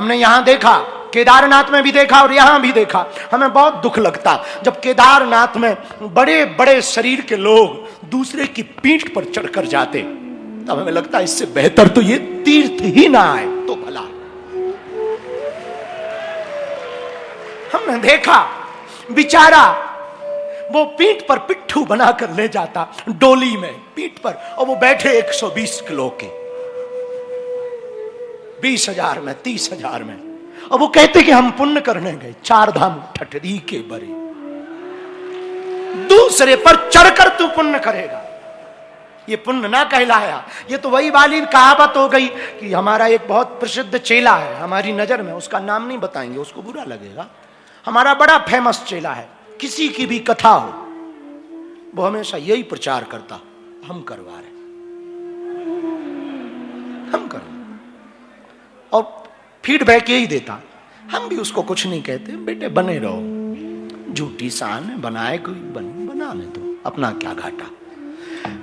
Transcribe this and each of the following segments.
हमने यहां देखा, केदारनाथ में भी देखा और यहां भी देखा। हमें बहुत दुख लगता जब केदारनाथ में बड़े बड़े शरीर के लोग दूसरे की पीठ पर चढ़कर जाते, तब हमें लगता इससे बेहतर तो ये तीर्थ ही ना आए तो भला। हमने देखा बेचारा वो पीठ पर पिट्ठू बनाकर ले जाता डोली में पीठ पर, और वो बैठे 120 किलो के, 20,000 में 30,000 में, और वो कहते कि हम पुण्य करने गए, 4 धाम ठठरी के बरे, दूसरे पर चढ़कर तू पुण्य करेगा, ये पुण्य ना कहलाया। ये तो वही वाली कहावत हो गई कि हमारा एक बहुत प्रसिद्ध चेला है हमारी नजर में, उसका नाम नहीं बताएंगे, उसको बुरा लगेगा। हमारा बड़ा फेमस चेला है, किसी की भी कथा हो वो हमेशा यही प्रचार करता, हम करवा रहे, हम करवा, और फीडबैक यही देता। हम भी उसको कुछ नहीं कहते, बेटे बने रहो, झूठी शान बनाए कोई बनाने दो, अपना क्या घाटा।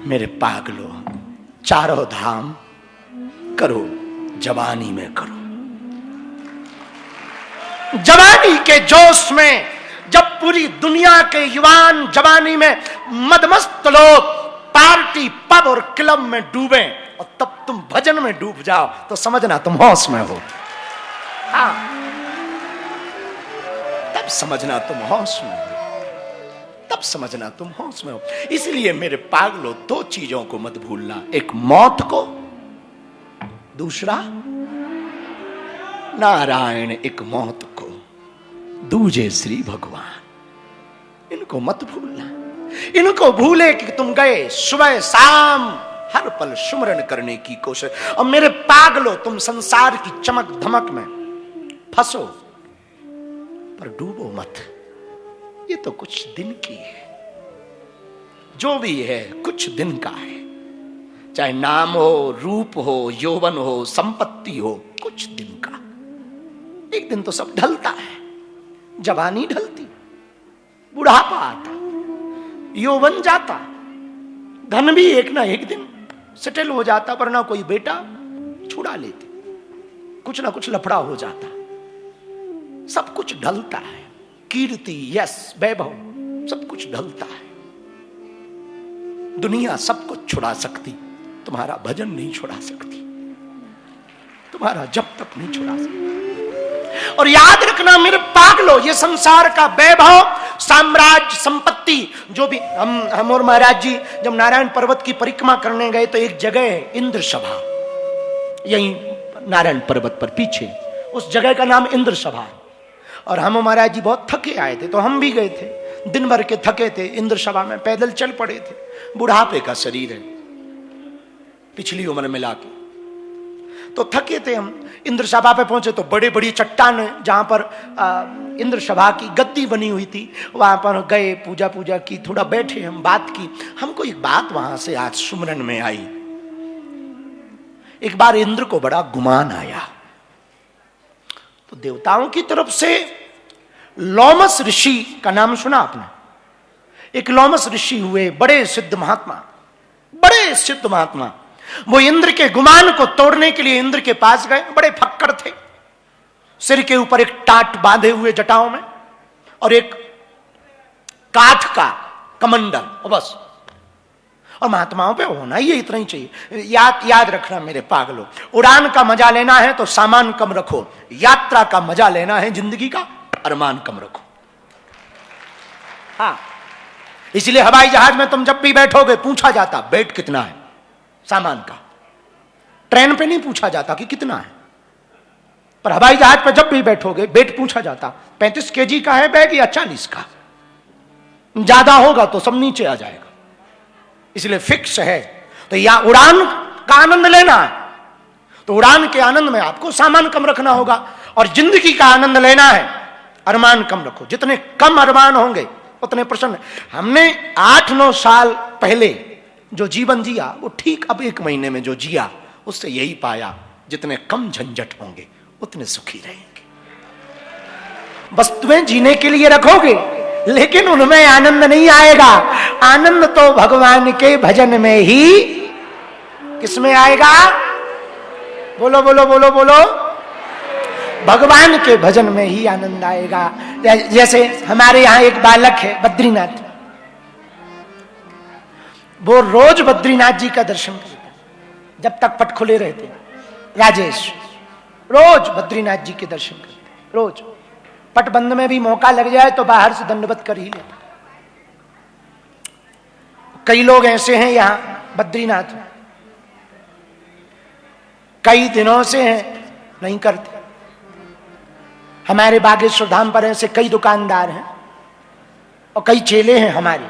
मेरे पागलो, 4 धाम करो, जवानी में करो। जवानी के जोश में जब पूरी दुनिया के युवान जवानी में मदमस्त लोग पार्टी पब और क्लब में डूबे और तब तुम भजन में डूब जाओ तो समझना तुम होश में हो। हाँ, तब समझना तुम होश में हो, तब समझना तुम होश में हो। इसलिए मेरे पागलो 2 चीजों को मत भूलना, एक मौत को, दूसरा नारायण, एक मौत को, दूजे श्री भगवान। इनको मत भूलना। इनको भूले कि तुम गए सुबह शाम हर पल सुमरन करने की कोशिश। और मेरे पागलो, तुम संसार की चमक धमक में फंसो पर डूबो मत। ये तो कुछ दिन की है, जो भी है कुछ दिन का है। चाहे नाम हो, रूप हो, यौवन हो, संपत्ति हो, कुछ दिन का। एक दिन तो सब ढलता है, जवानी ढलती, बुढ़ापा आता, यौवन जाता, धन भी एक ना एक दिन सेटल हो जाता, वरना कोई बेटा छुड़ा लेते, कुछ ना कुछ लफड़ा हो जाता। सब कुछ ढलता है, कीर्ति, यश, वैभव, सब कुछ ढलता है। दुनिया सब कुछ छुड़ा सकती, तुम्हारा भजन नहीं छुड़ा सकती, तुम्हारा जब तक नहीं छुड़ा सकती। और याद रखना मेरे पागलो, ये संसार का वैभव, साम्राज्य, संपत्ति, जो भी हम और महाराज जी जब नारायण पर्वत की परिक्रमा करने गए तो एक जगह है इंद्र सभा, यही नारायण पर्वत पर पीछे, उस जगह का नाम इंद्र सभा। और हम महाराज जी बहुत थके आए थे तो हम भी गए थे, दिन भर के थके थे, इंद्र सभा में पैदल चल पड़े थे। बुढ़ापे का शरीर है, पिछली उम्र में लाके तो थके थे हम। इंद्र सभा पे पहुंचे तो बड़े बड़ी चट्टान जहां पर इंद्र सभा की गद्दी बनी हुई थी, वहां पर गए, पूजा पूजा की, थोड़ा बैठे, हम बात की। हमको एक बात वहां से आज सुमरन में आई। एक बार इंद्र को बड़ा गुमान आया तो देवताओं की तरफ से लोमस ऋषि का नाम सुना आपने? एक लोमस ऋषि हुए, बड़े सिद्ध महात्मा, बड़े सिद्ध महात्मा। वो इंद्र के गुमान को तोड़ने के लिए इंद्र के पास गए। बड़े फक्कड़ थे, सिर के ऊपर एक टाट बांधे हुए जटाओं में और एक काठ का कमंडल, और बस। और महात्माओं पे होना ही इतना ही चाहिए। याद रखना मेरे पागलों, उड़ान का मजा लेना है तो सामान कम रखो, यात्रा का मजा लेना है जिंदगी का अरमान कम रखो। हाँ, इसलिए हवाई जहाज में तुम जब भी बैठोगे पूछा जाता वेट कितना है सामान का। ट्रेन पे नहीं पूछा जाता कि कितना है, पर हवाई जहाज पे जब भी बैठोगे वेट पूछा जाता 35 केजी का है बैग या 40 का। ज्यादा होगा तो सब नीचे आ जाएगा, इसलिए फिक्स है। तो या उड़ान का आनंद लेना है तो उड़ान के आनंद में आपको सामान कम रखना होगा, और जिंदगी का आनंद लेना है अरमान कम रखो। जितने कम अरमान होंगे उतने प्रसन्न। हमने 8-9 साल पहले जो जीवन जिया वो ठीक अब 1 महीने में जो जिया उससे यही पाया, जितने कम झंझट होंगे उतने सुखी रहेंगे। वस्तुएं जीने के लिए रखोगे लेकिन उनमें आनंद नहीं आएगा। आनंद तो भगवान के भजन में ही, किसमें आएगा? बोलो बोलो बोलो बोलो। भगवान के भजन में ही आनंद आएगा। जैसे हमारे यहाँ एक बालक है बद्रीनाथ, वो रोज बद्रीनाथ जी का दर्शन करता है जब तक पट खुले रहते। राजेश रोज बद्रीनाथ जी के दर्शन करते, रोज। पट बंद में भी मौका लग जाए तो बाहर से दंडवत कर ही लेता। कई लोग ऐसे हैं यहां बद्रीनाथ में, कई दिनों से हैं, नहीं करते। हमारे बागेश्वर धाम पर ऐसे कई दुकानदार हैं और कई चेले हैं हमारे,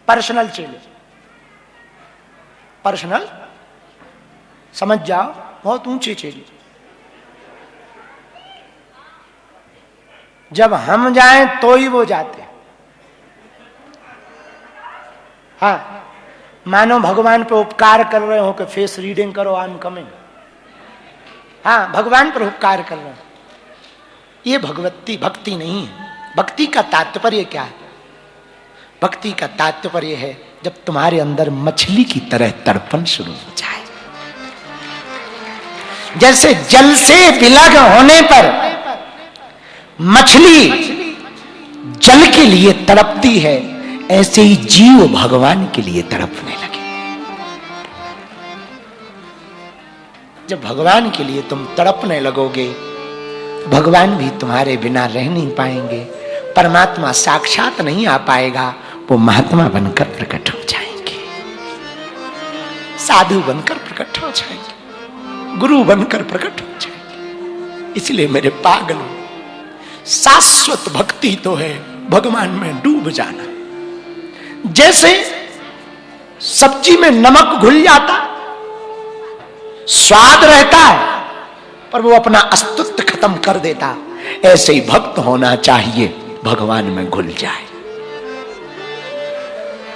पर्सनल चेले। पर्सनल समझ जाओ, बहुत ऊंचे चेले। जब हम जाएं तो ही वो जाते हैं। हाँ, मानो भगवान पे उपकार कर रहे हो कि फेस रीडिंग करो, आई एम कमिंग। हाँ, भगवान पर उपकार कर रहे हो। ये भक्ति नहीं है। भक्ति का तात्पर्य क्या है? भक्ति का तात्पर्य है जब तुम्हारे अंदर मछली की तरह तड़पन शुरू हो जाए। जैसे जल से विलग होने पर मछली जल के लिए तड़पती है, ऐसे ही जीव भगवान के लिए तड़पने लगे। जब भगवान के लिए तुम तड़पने लगोगे, भगवान भी तुम्हारे बिना रह नहीं पाएंगे। परमात्मा साक्षात नहीं आ पाएगा, वो महात्मा बनकर प्रकट हो जाएंगे, साधु बनकर प्रकट हो जाएंगे, गुरु बनकर प्रकट हो जाएंगे। इसलिए मेरे पागलों, शाश्वत भक्ति तो है भगवान में डूब जाना। जैसे सब्जी में नमक घुल जाता, स्वाद रहता है पर वो अपना अस्तित्व खत्म कर देता, ऐसे ही भक्त होना चाहिए, भगवान में घुल जाए,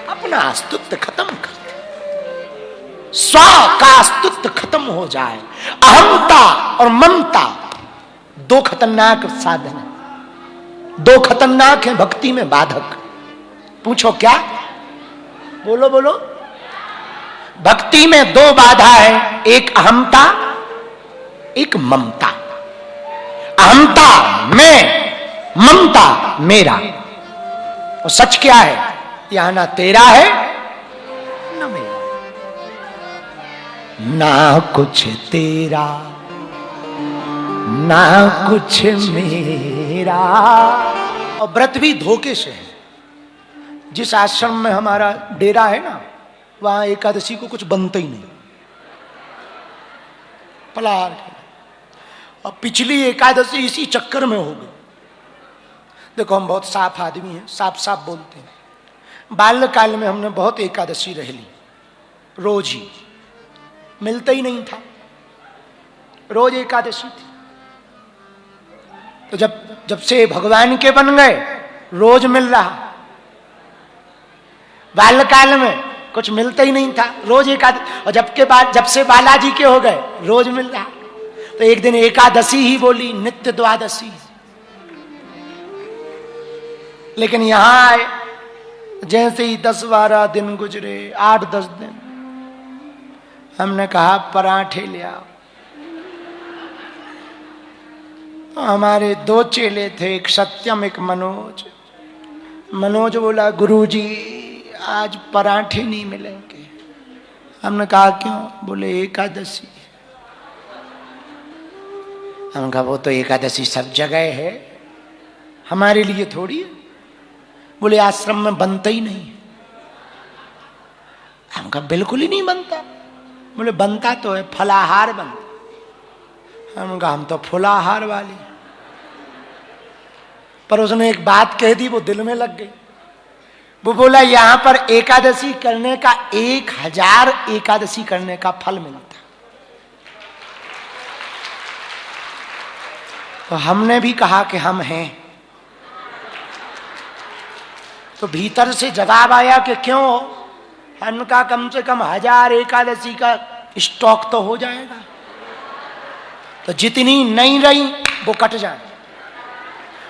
अपना अस्तित्व खत्म कर दे, स्व का अस्तित्व खत्म हो जाए। अहंता और ममता दो खतरनाक साधन है, दो खतरनाक है भक्ति में बाधक। पूछो क्या? बोलो बोलो। भक्ति में दो बाधा है, एक अहंता, एक ममता। अहंता मैं, ममता मेरा। और सच क्या है? यहां ना तेरा है ना मेरा, ना कुछ तेरा ना कुछ मेरा। और व्रत भी धोखे से है। जिस आश्रम में हमारा डेरा है ना, वहां एकादशी को कुछ बनता ही नहीं, पलार। और पिछली एकादशी इसी चक्कर में हो गई। देखो, हम बहुत साफ आदमी हैं, साफ साफ बोलते हैं। बाल्यकाल में हमने बहुत एकादशी रह ली, रोज ही, मिलता ही नहीं था, रोज एकादशी थी। तो जब से भगवान के बन गए, रोज मिल रहा। बाल्यकाल में कुछ मिलता ही नहीं था, रोज एकादशी। और जब से बालाजी के हो गए, रोज मिल रहा। तो एक दिन एकादशी ही बोली, नित्य द्वादशी। लेकिन यहां आए, जैसे ही 10-12 दिन गुजरे, 8-10 दिन, हमने कहा पराठे ले आओ। तो हमारे दो चेले थे, एक सत्यम एक मनोज। मनोज बोला, गुरुजी आज पराठे नहीं मिलेंगे। हमने कहा क्यों? बोले एकादशी। हमने कहा वो तो एकादशी सब जगह है, हमारे लिए थोड़ी है। बोले आश्रम में बनता ही नहीं। हम कहा बिल्कुल ही नहीं बनता। बोले बनता तो है, फलाहार बनता। हम कहा हम तो फुलाहार वाले। पर उसने एक बात कह दी, वो दिल में लग गई। वो बोला यहां पर एकादशी करने का 1000 एकादशी करने का फल मिलता। तो हमने भी कहा कि हम हैं। तो भीतर से जवाब आया कि क्यों? हमने कहा कम से कम 1000 एकादशी का स्टॉक तो हो जाएगा। तो जितनी नहीं रही वो कट जाए,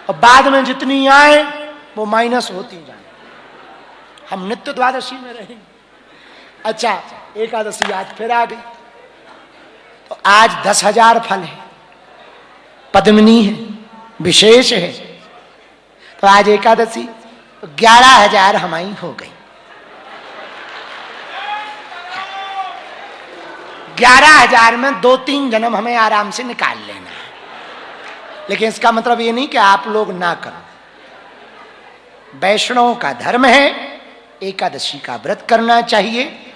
और बाद में जितनी आए वो माइनस होती जाए। हम नित्य द्वादशी में रहेंगे। अच्छा, एकादशी आज फिर आ गई। तो आज 10,000 फल है। पद्मिनी है, विशेष है। तो आज एकादशी, तो 11,000 हमारी हो गई। 11,000 में 2-3 जन्म हमें आराम से निकाल लेना है। लेकिन इसका मतलब ये नहीं कि आप लोग ना करो। वैष्णव का धर्म है एकादशी का व्रत करना चाहिए।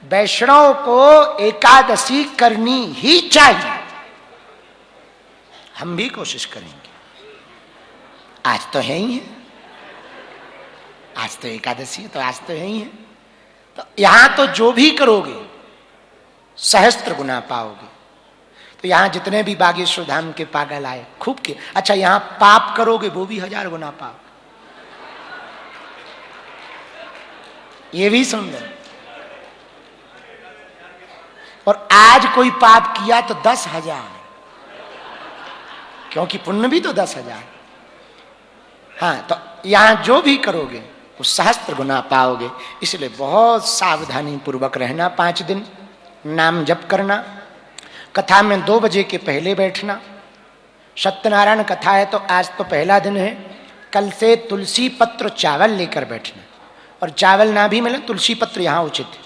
वैष्णव को एकादशी करनी ही चाहिए। हम भी कोशिश करेंगे। आज तो है ही है, आज तो एकादशी है, तो आज तो है ही है। तो यहां तो जो भी करोगे सहस्त्र गुना पाओगे। तो यहां जितने भी बागेश्वर धाम के पागल आए खूब के, अच्छा यहां पाप करोगे वो भी 1000 गुना पाओगे। ये भी सुन लो। और आज कोई पाप किया तो 10,000, क्योंकि पुण्य भी तो 10,000। हाँ, तो यहां जो भी करोगे वो सहस्त्र गुना पाओगे। इसलिए बहुत सावधानी पूर्वक रहना। 5 दिन नाम जप करना, कथा में 2 बजे के पहले बैठना। सत्यनारायण कथा है तो आज तो पहला दिन है, कल से तुलसी पत्र चावल लेकर बैठना। और चावल ना भी मिले तुलसी पत्र यहां उचित है,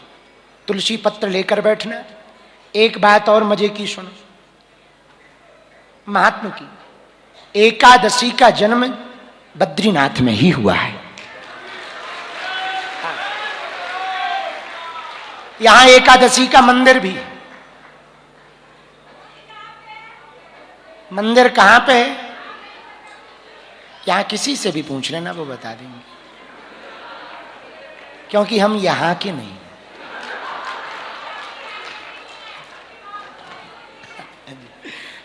तुलसी पत्र लेकर बैठना। एक बात और मजे की सुनो, महात्मा की। एकादशी का जन्म बद्रीनाथ में ही हुआ है। यहां एकादशी का मंदिर भी। मंदिर कहां पे है? यहां किसी से भी पूछ लेना, वो बता देंगे, क्योंकि हम यहां के नहीं।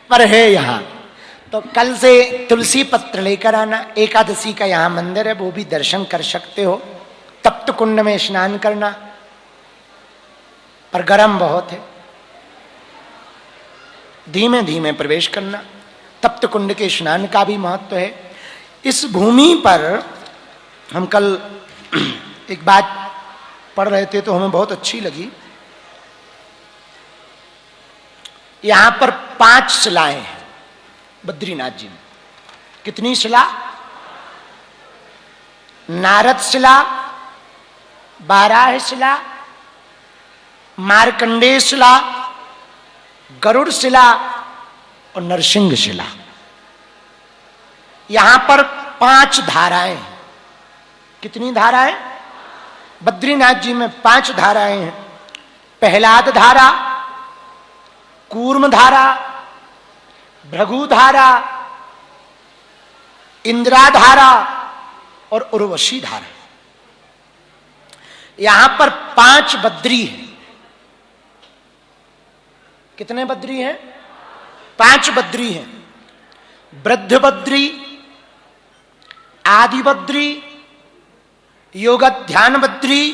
पर है यहां। तो कल से तुलसी पत्र लेकर आना। एकादशी का यहां मंदिर है, वो भी दर्शन कर सकते हो। तप्त कुंड में स्नान करना, पर गर्म बहुत है, धीमे धीमे प्रवेश करना। तप्त कुंड के स्नान का भी महत्व है। इस भूमि पर हम कल एक बात पढ़ रहे थे तो हमें बहुत अच्छी लगी। यहां पर 5 शिलाएं हैं बद्रीनाथ जी में। कितनी शिला? नारद शिला, बाराह शिला, मार्कंडेय शिला, गरुड़ शिला और नरसिंह शिला। यहां पर 5 धाराएं हैं। कितनी धाराएं? बद्रीनाथ जी में 5 धाराएं हैं। प्रहलाद धारा, कूर्म धारा, भृगु धारा, इंदिरा धारा और उर्वशी धारा। यहां पर 5 बद्री हैं। कितने बद्री हैं? 5 बद्री हैं। वृद्ध बद्री, आदि बद्री, योग ध्यान बद्री,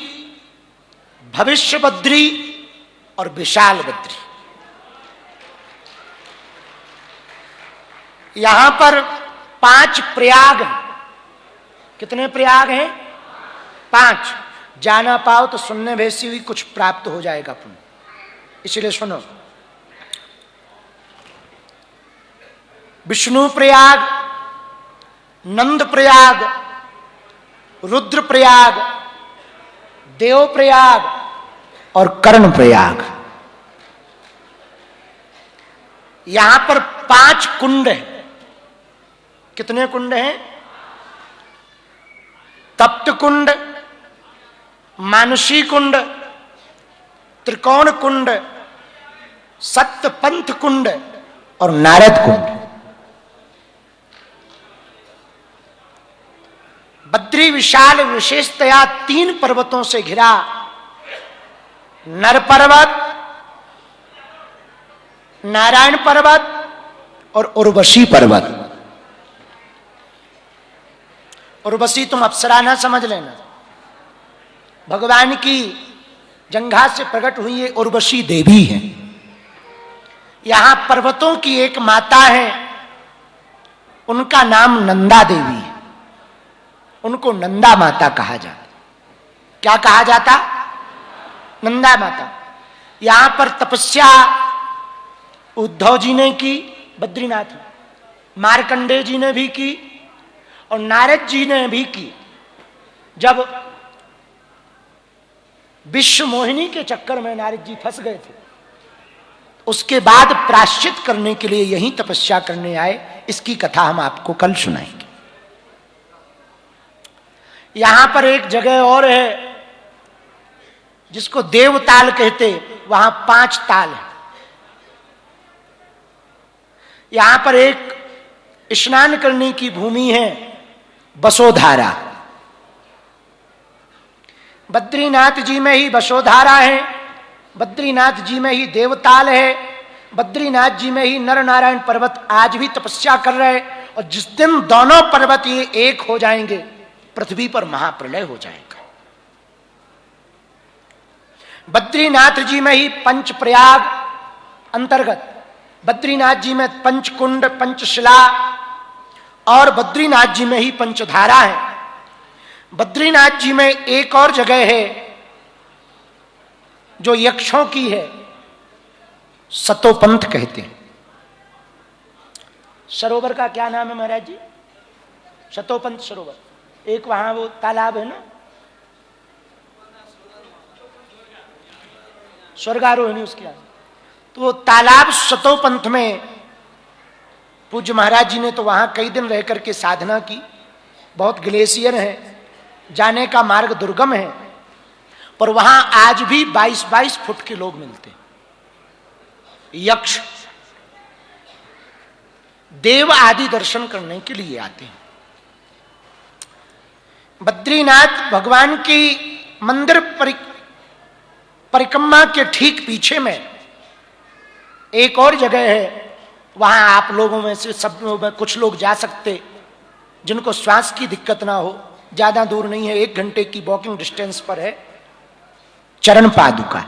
भविष्य बद्री और विशाल बद्री। यहां पर 5 प्रयाग हैं। कितने प्रयाग हैं? 5। जाना पाओ तो सुनने वैसी हुई कुछ प्राप्त हो जाएगा पुण्य, इसलिए सुनो। विष्णु प्रयाग, नंद प्रयाग, रुद्र प्रयाग, देव प्रयाग और कर्ण प्रयाग। यहां पर 5 कुंड हैं। कितने कुंड हैं? तप्त कुंड, मानसी कुंड, त्रिकोण कुंड, सप्तपंथ कुंड और नारद कुंड। बद्री विशाल विशेषतया 3 पर्वतों से घिरा नर पर्वत, नारायण पर्वत और उर्वशी पर्वत। उर्वशी तुम अप्सरा ना समझ लेना, भगवान की जंघा से प्रकट हुई ये उर्वशी देवी है। यहां पर्वतों की एक माता है, उनका नाम नंदा देवी है। उनको नंदा माता कहा जाता। क्या कहा जाता? नंदा माता। यहां पर तपस्या उद्धव जी ने की बद्रीनाथ में। मार्कंडेय जी ने भी की और नारद जी ने भी की। जब विश्व मोहिनी के चक्कर में नारद जी फंस गए थे, उसके बाद प्रायश्चित करने के लिए यही तपस्या करने आए। इसकी कथा हम आपको कल सुनाएंगे। यहां पर एक जगह और है जिसको देवताल कहते, वहां 5 ताल है। यहां पर एक स्नान करने की भूमि है, बसोधारा। बद्रीनाथ जी में ही बसोधारा है, बद्रीनाथ जी में ही देवताल है, बद्रीनाथ जी में ही नर नारायण पर्वत आज भी तपस्या कर रहे हैं। और जिस दिन दोनों पर्वत ये एक हो जाएंगे, पृथ्वी पर महाप्रलय हो जाएगा। बद्रीनाथ जी में ही पंचप्रयाग अंतर्गत, बद्रीनाथ जी में पंचकुंड, पंचशिला और बद्रीनाथ जी में ही पंचधारा है। बद्रीनाथ जी में एक और जगह है जो यक्षों की है, सतोपंथ कहते हैं। सरोवर का क्या नाम है महाराज जी? सतोपंथ सरोवर। एक वहां वो तालाब है ना, स्वर्गारोहिणी, उसके आगे तो वो तालाब सतोपंथ में पूज्य महाराज जी ने तो वहां कई दिन रह करके साधना की। बहुत ग्लेशियर है, जाने का मार्ग दुर्गम है, पर वहां आज भी 22-22 फुट के लोग मिलते हैं। यक्ष देव आदि दर्शन करने के लिए आते हैं। बद्रीनाथ भगवान की मंदिर परिक्रमा के ठीक पीछे में एक और जगह है। वहां आप लोगों में से सब में कुछ लोग जा सकते जिनको श्वास की दिक्कत ना हो। ज्यादा दूर नहीं है, 1 घंटे की वॉकिंग डिस्टेंस पर है। चरण पादुका